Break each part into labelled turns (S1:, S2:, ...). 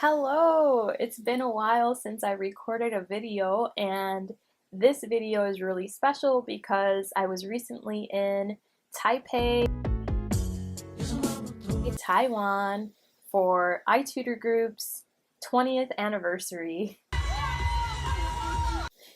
S1: Hello! It's been a while since I recorded a video, and this video is really special because I was recently in Taipei, Taiwan for iTutorGroup's 20th anniversary.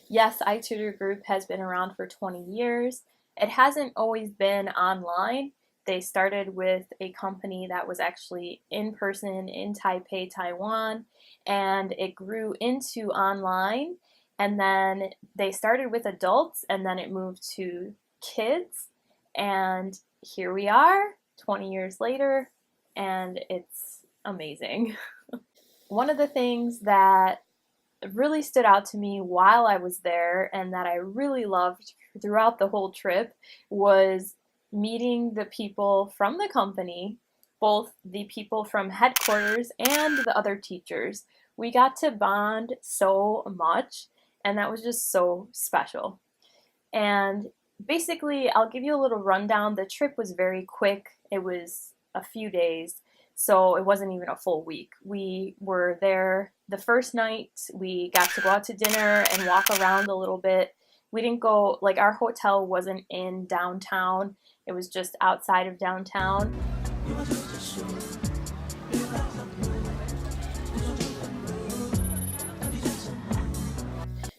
S1: Yes, iTutorGroup has been around for 20 years. It hasn't always been online. They started with a company that was actually in person in Taipei, Taiwan, and it grew into online. And then they started with adults, and then it moved to kids. And here we are, 20 years later, and it's amazing. One of the things that really stood out to me while I was there and that I really loved throughout the whole trip was meeting the people from the company, both the people from headquarters and the other teachers. We got to bond so much, and that was just so special. And basically, I'll give you a little rundown. The trip was very quick. It was a few days, so it wasn't even a full week. We were there the first night. We got to go out to dinner and walk around a little bit. We didn't go, like, our hotel wasn't in downtown. It was just outside of downtown.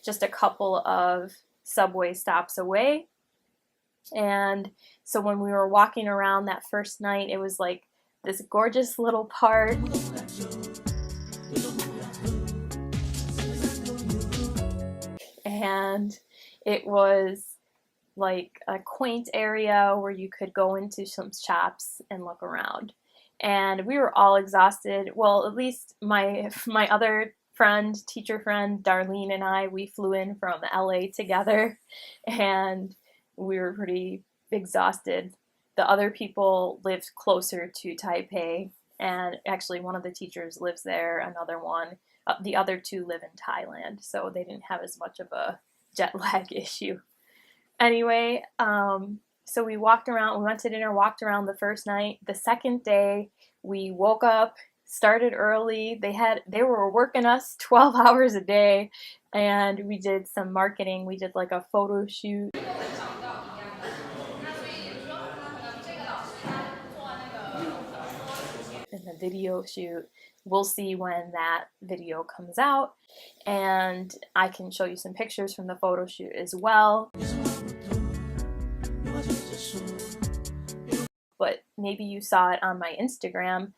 S1: Just a couple of subway stops away. And so when we were walking around that first night, it was like this gorgeous little park. And it was like a quaint area where you could go into some shops and look around. And we were all exhausted. Well, at least my other friend, teacher friend, Darlene, and I, we flew in from LA together, and we were pretty exhausted. The other people lived closer to Taipei, and actually one of the teachers lives there, another one. The other two live in Thailand, so they didn't have as much of a jet lag issue. Anyway, so we walked around, we went to dinner, walked around the first night. The second day, we woke up, started early. They were working us 12 hours a day, and we did some marketing. We did like a photo shoot and a video shoot. We'll see when that video comes out, and I can show you some pictures from the photo shoot as well. But maybe you saw it on my Instagram,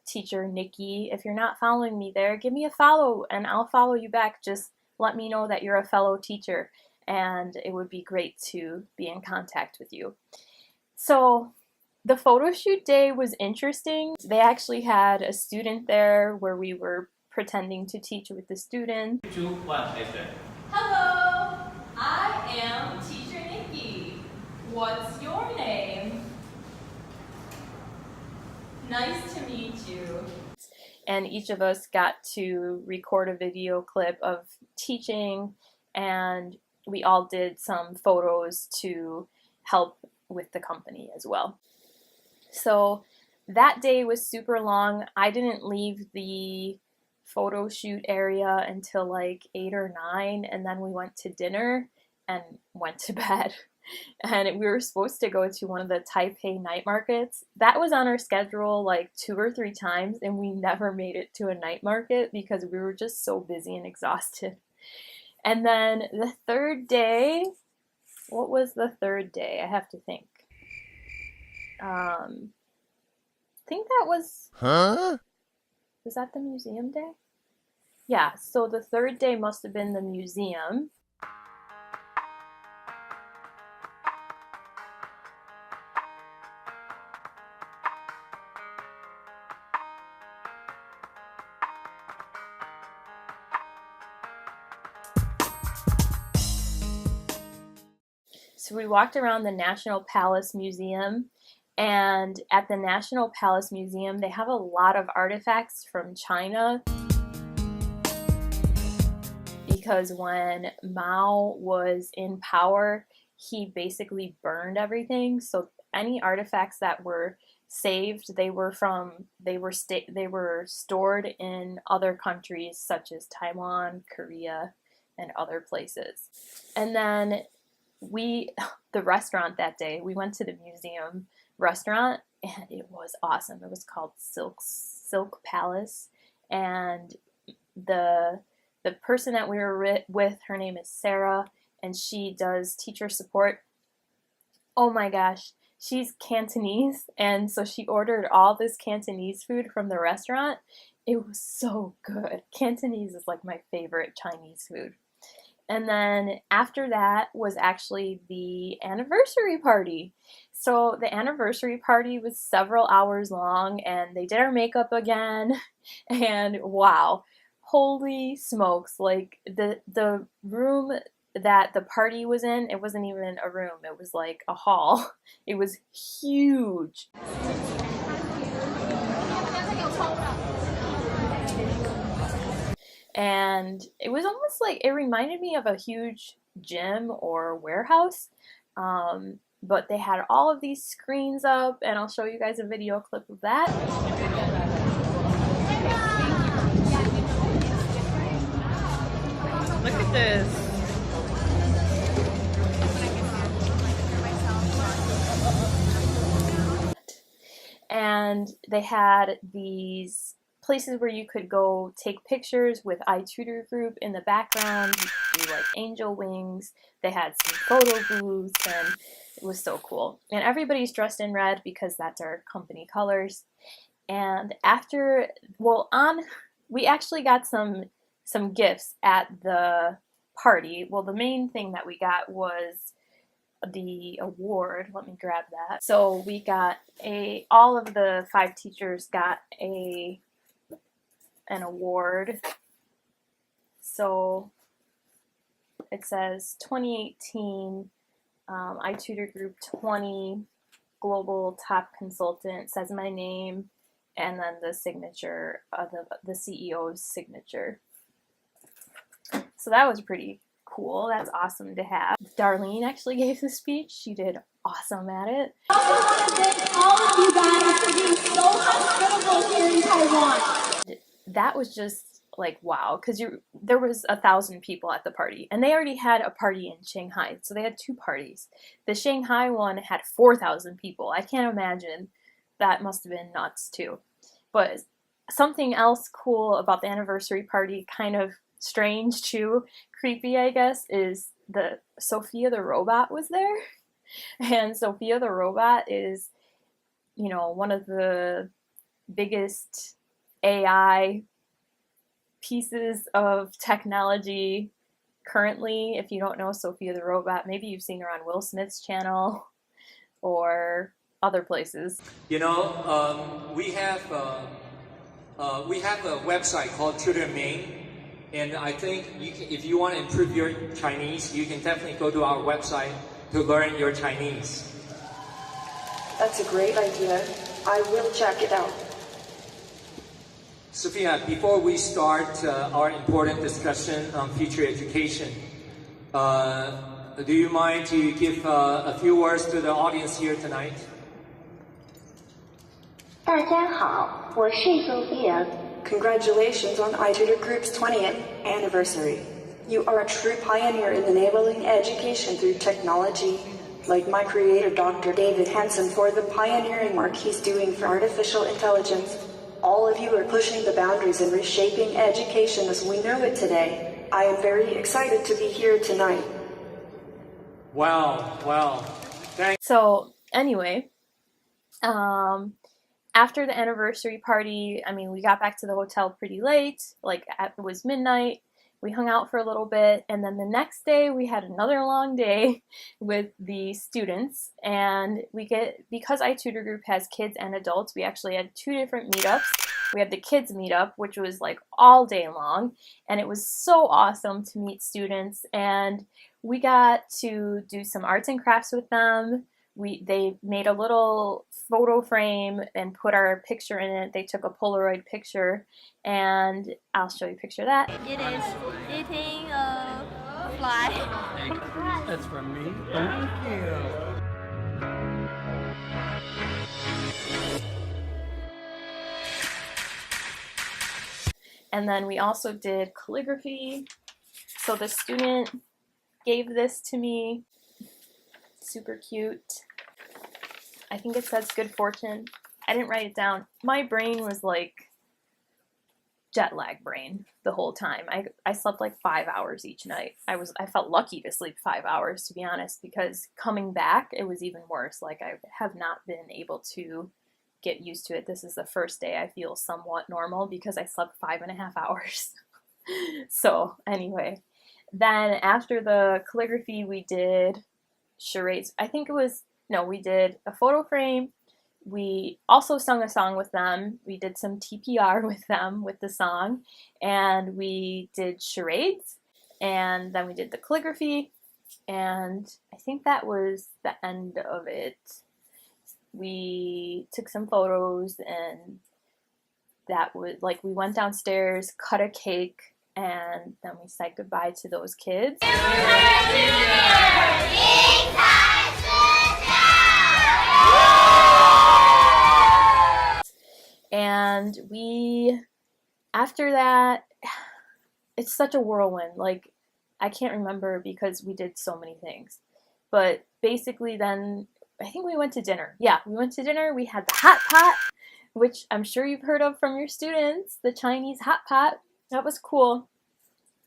S1: Teacher Nikki. If you're not following me there, give me a follow and I'll follow you back. Just let me know that you're a fellow teacher, and it would be great to be in contact with you. So the photo shoot day was interesting. They actually had a student there where we were pretending to teach with the student.
S2: 2, 1, listen.
S1: Hello, I am Teacher Nikki. What's your name? Nice to meet you. And each of us got to record a video clip of teaching, and we all did some photos to help with the company as well. So that day was super long. I didn't leave the photo shoot area until like 8 or 9, and then we went to dinner and went to bed. And we were supposed to go to one of the Taipei night markets. That was on our schedule like 2 or 3 times, and we never made it to a night market because we were just so busy and exhausted. And then the third day, what was the third day? I have to think. I think that was... Was that the museum day? Yeah, so the third day must have been the museum. So we walked around the National Palace Museum, and at the National Palace Museum, they have a lot of artifacts from China because when Mao was in power, he basically burned everything. So any artifacts that were saved. They were stored in other countries such as Taiwan, Korea, and other places. And then the restaurant that day, we went to the museum restaurant, and it was awesome. It was called Silk Palace, and the person that we were with, her name is Sarah, and she does teacher support. Oh my gosh, she's Cantonese, and so she ordered all this Cantonese food from the restaurant. It was so good. Cantonese is like my favorite Chinese food. And then after that was actually the anniversary party. So the anniversary party was several hours long, and they did our makeup again, and wow, holy smokes, like the room that the party was in, it wasn't even a room, it was like a hall. It was huge. And it was almost like, it reminded me of a huge gym or warehouse, but they had all of these screens up, and I'll show you guys a video clip of that. Look at this. And they had these places where you could go take pictures with iTutorGroup in the background. You could do like angel wings. They had some photo booths, and it was so cool. And everybody's dressed in red because that's our company colors. And after, we actually got some gifts at the party. Well, the main thing that we got was the award. Let me grab that. So we got all of the 5 teachers got an award. So it says 2018 iTutorGroup 20 Global Top Consultant, says my name, and then the signature of the CEO's signature. So that was pretty cool. That's awesome to have. Darlene actually gave the speech. She did awesome at it.
S2: I also want to thank all of you guys for being so hospitable here in Taiwan.
S1: That was just like wow, because there was 1,000 people at the party, and they already had a party in Shanghai, so they had 2 parties. The Shanghai one had 4,000 people. I can't imagine. That must have been nuts too. But something else cool about the anniversary party, kind of strange too, creepy I guess, is the Sophia the Robot was there. And Sophia the Robot is, you know, one of the biggest AI pieces of technology currently. If you don't know Sophia the Robot, maybe you've seen her on Will Smith's channel or other places.
S3: You know, we have a website called Tutor Main, and I think if you want to improve your Chinese, you can definitely go to our website to learn your Chinese.
S4: That's a great idea. I will check it out.
S3: Sophia, before we start our important discussion on future education, do you mind to give a few words to the audience here tonight?
S2: 大家好，我是 Sophia.
S4: Congratulations on iTutorGroup's 20th anniversary. You are a true pioneer in enabling education through technology, like my creator Dr. David Hanson for the pioneering work he's doing for artificial intelligence. All of you are pushing the boundaries and reshaping education as we know it today. I am very excited to be here tonight.
S3: Wow, thanks.
S1: So anyway, after the anniversary party, I mean, we got back to the hotel pretty late, like it was midnight. We hung out for a little bit, and then the next day we had another long day with the students, and because iTutorGroup has kids and adults, we actually had 2 different meetups. We had the kids meetup, which was like all day long, and it was so awesome to meet students, and we got to do some arts and crafts with them. They made a little photo frame and put our picture in it. They took a Polaroid picture, and I'll show you a picture of that.
S5: It is eating a fly.
S6: That's from me. Thank you.
S1: And then we also did calligraphy. So the student gave this to me. Super cute. I think it says good fortune. I didn't write it down. My brain was like jet lag brain the whole time. I slept like 5 hours each night. I felt lucky to sleep 5 hours, to be honest, because coming back it was even worse. Like I have not been able to get used to it. This is the first day I feel somewhat normal because I slept 5.5 hours. So anyway, then after the calligraphy we did charades. I think it was, no, we did a photo frame. We also sung a song with them. We did some TPR with them with the song, and we did charades, and then we did the calligraphy, and I think that was the end of it. We took some photos, and that was like, we went downstairs, cut a cake, and then we said goodbye to those kids. And we, after that, it's such a whirlwind. Like, I can't remember because we did so many things. But basically then, I think we went to dinner. Yeah, we went to dinner. We had the Hotpot, which I'm sure you've heard of from your students, the Chinese Hotpot. That was cool.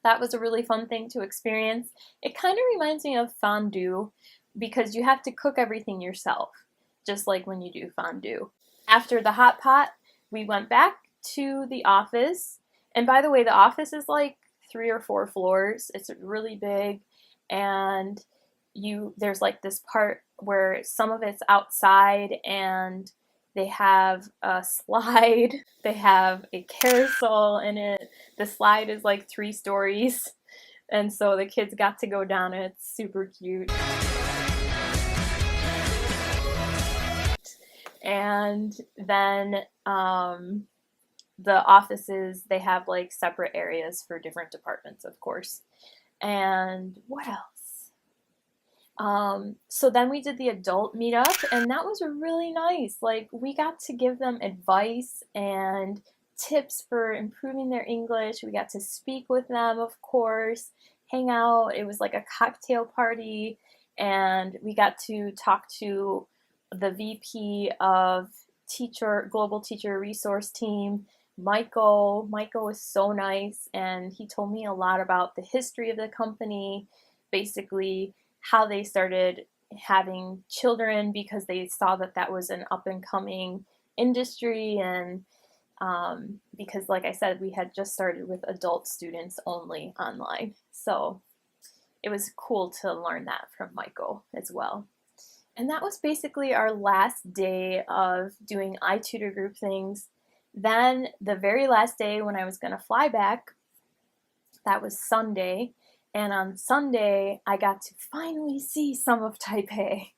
S1: That was a really fun thing to experience. It kind of reminds me of fondue because you have to cook everything yourself, just like when you do fondue. After the Hotpot, we went back to the office. And by the way, the office is like 3 or 4 floors. It's really big. And there's like this part where some of it's outside and they have a slide. They have a carousel in it. The slide is like 3 stories. And so the kids got to go down it. It's super cute. And then the offices, they have like separate areas for different departments, of course. And what else? So then we did the adult meetup, and that was really nice. Like, we got to give them advice and tips for improving their English. We got to speak with them, of course, hang out. It was like a cocktail party, and we got to talk to the VP of Global Teacher Resource Team, Michael. Michael was so nice, and he told me a lot about the history of the company, basically how they started having children because they saw that that was an up-and-coming industry, and because, like I said, we had just started with adult students only online. So it was cool to learn that from Michael as well. And that was basically our last day of doing iTutorGroup things. Then the very last day when I was going to fly back, that was Sunday. And on Sunday, I got to finally see some of Taipei.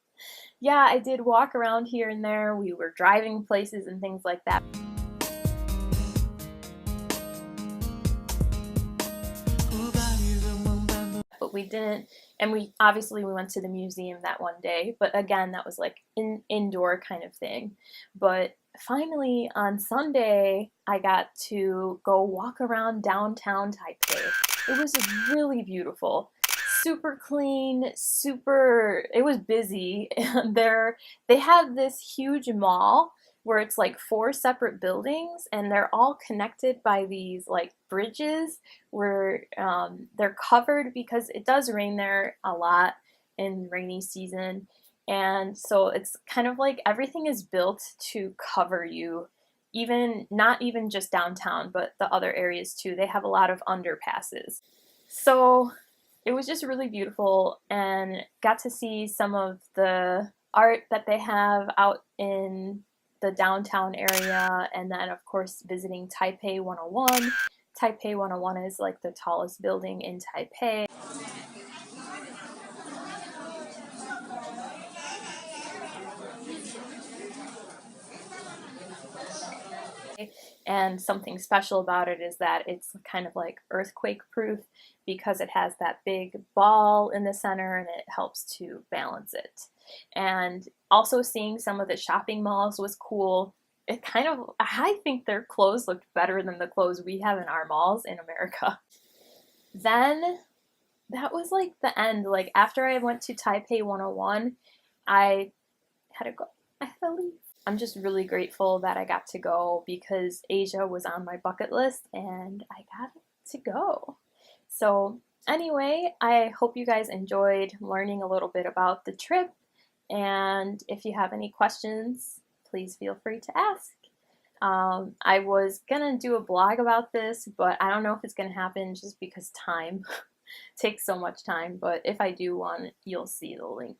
S1: Yeah, I did walk around here and there. We were driving places and things like that. But we didn't, and we went to the museum that one day, but again, that was like an indoor kind of thing. But finally on Sunday, I got to go walk around downtown Taipei. It was really beautiful, super clean, it was busy. And they have this huge mall where it's like 4 separate buildings, and they're all connected by these like bridges where they're covered because it does rain there a lot in rainy season. And so it's kind of like everything is built to cover you, not even just downtown, but the other areas too. They have a lot of underpasses. So it was just really beautiful, and got to see some of the art that they have out in the downtown area, and then of course visiting Taipei 101. Taipei 101 is like the tallest building in Taipei. And something special about it is that it's kind of like earthquake proof because it has that big ball in the center and it helps to balance it. And also seeing some of the shopping malls was cool. it kind of, I think their clothes looked better than the clothes we have in our malls in America. Then that was like the end. Like after I went to Taipei 101, I had to go. I had to leave. I'm just really grateful that I got to go because Asia was on my bucket list and I got to go. So anyway, I hope you guys enjoyed learning a little bit about the trip. And if you have any questions, please feel free to ask. I was gonna do a blog about this, but I don't know if it's gonna happen just because time takes so much time. But if I do one, you'll see the link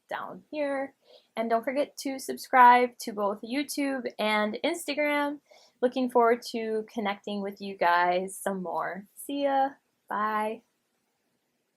S1: down here. And don't forget to subscribe to both YouTube and Instagram. Looking forward to connecting with you guys some more. See ya. Bye.